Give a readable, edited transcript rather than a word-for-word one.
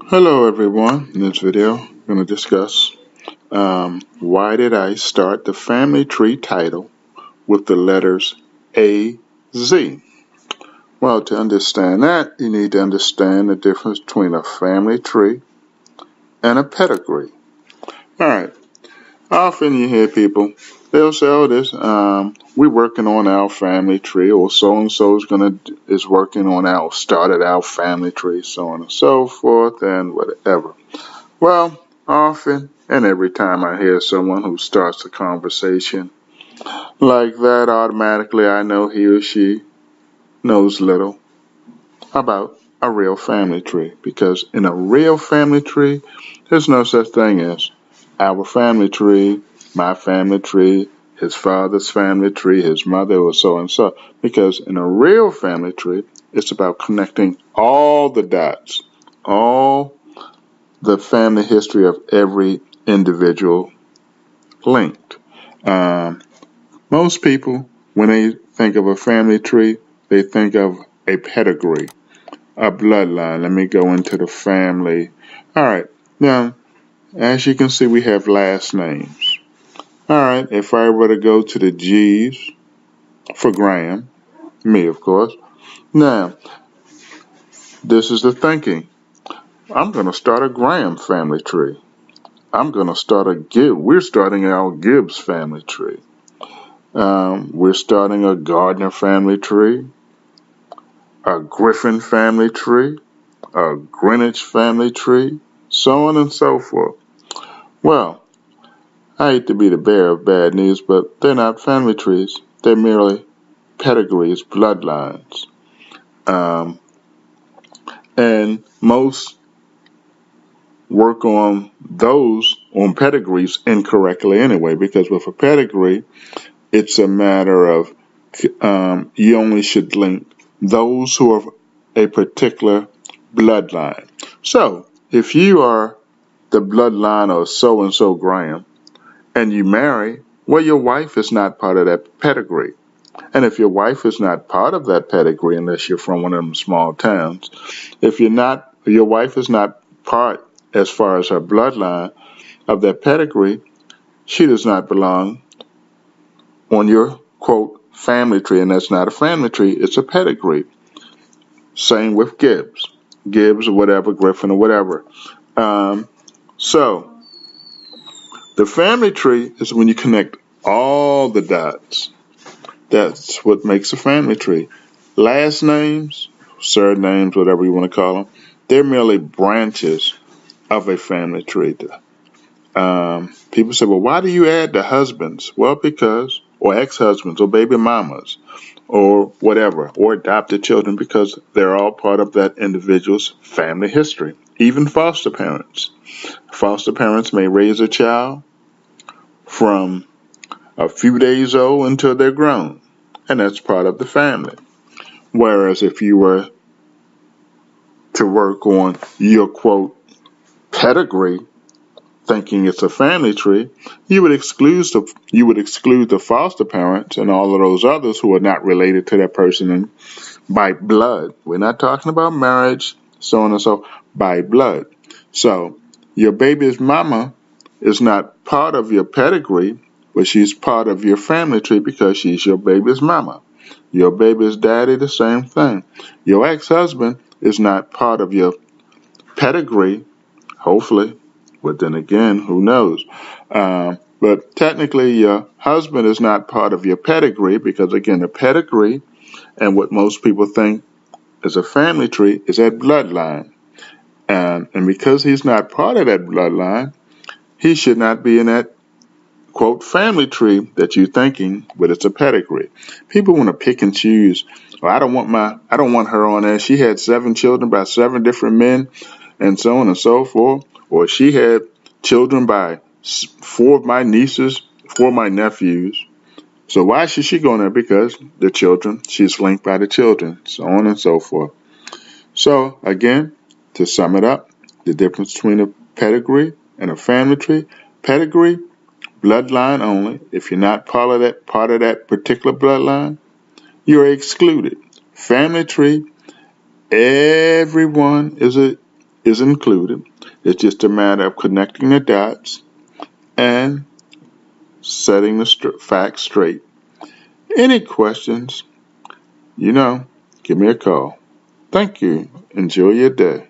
Hello everyone, in this video I'm going to discuss why did I start the family tree title with the letters A-Z. Well, to understand that, you need to understand the difference between a family tree and a pedigree. Alright, often you hear people, they'll say, oh, we're working on our family tree, or so-and-so is working on started our family tree, so on and so forth, and whatever. Well, often and every time I hear someone who starts a conversation like that, automatically I know he or she knows little about a real family tree. Because in a real family tree, there's no such thing as our family tree, my family tree, his father's family tree, his mother, or so and so. Because in a real family tree, it's about connecting all the dots, all the family history of every individual linked. Um, Most people, when they think of a family tree, they think of a pedigree, a bloodline. Let me go into the family. All right. Now, as you can see, we have last names. All right. If I were to go to the G's for Graham, me, of course. Now, this is the thinking. I'm going to start a Graham family tree. I'm going to start a Gibbs. We're starting our Gibbs family tree. We're starting a Gardner family tree, a Griffin family tree, a Greenwich family tree, so on and so forth. Well, I hate to be the bearer of bad news, but they're not family trees. They're merely pedigrees, bloodlines. Um, and most work on pedigrees incorrectly anyway, because with a pedigree, it's a matter of you only should link those who are a particular bloodline. So, if you are the bloodline of so-and-so Graham and you marry, well, your wife is not part of that pedigree. And if your wife is not part of that pedigree, unless you're from one of them small towns, your wife is not part, as far as her bloodline, of that pedigree, she does not belong on your, quote, family tree, and that's not a family tree, it's a pedigree. Same with Gibbs or whatever, Griffin or whatever. So, the family tree is when you connect all the dots. That's what makes a family tree. Last names, surnames, whatever you want to call them, they're merely branches of a family tree. People say, well, why do you add the husbands? Well, because, or ex-husbands, or baby mamas, or whatever, or adopted children, because they're all part of that individual's family history. Even foster parents. Foster parents may raise a child from a few days old until they're grown, and that's part of the family. Whereas if you were to work on your, quote, pedigree, thinking it's a family tree, you would exclude the foster parents and all of those others who are not related to that person by blood. We're not talking about marriage, so on and so, by blood. So your baby's mama is not part of your pedigree, but she's part of your family tree because she's your baby's mama. Your baby's daddy, the same thing. Your ex-husband is not part of your pedigree, hopefully, but then again, who knows? But technically, your husband is not part of your pedigree because, again, the pedigree and what most people think is a family tree is that bloodline. And because he's not part of that bloodline, he should not be in that, quote, family tree that you're thinking, but it's a pedigree. People want to pick and choose. Well, I don't want her on there. She had 7 children by 7 different men, and so on and so forth. Or she had children by 4 of my nieces, 4 of my nephews. So why should she go on there? Because the children, she's linked by the children, so on and so forth. So again, to sum it up, the difference between a pedigree and a family tree. Pedigree, bloodline only. If you're not part of that particular bloodline, you're excluded. Family tree, everyone is is included. It's just a matter of connecting the dots and setting the facts straight. Any questions, give me a call. Thank you. Enjoy your day.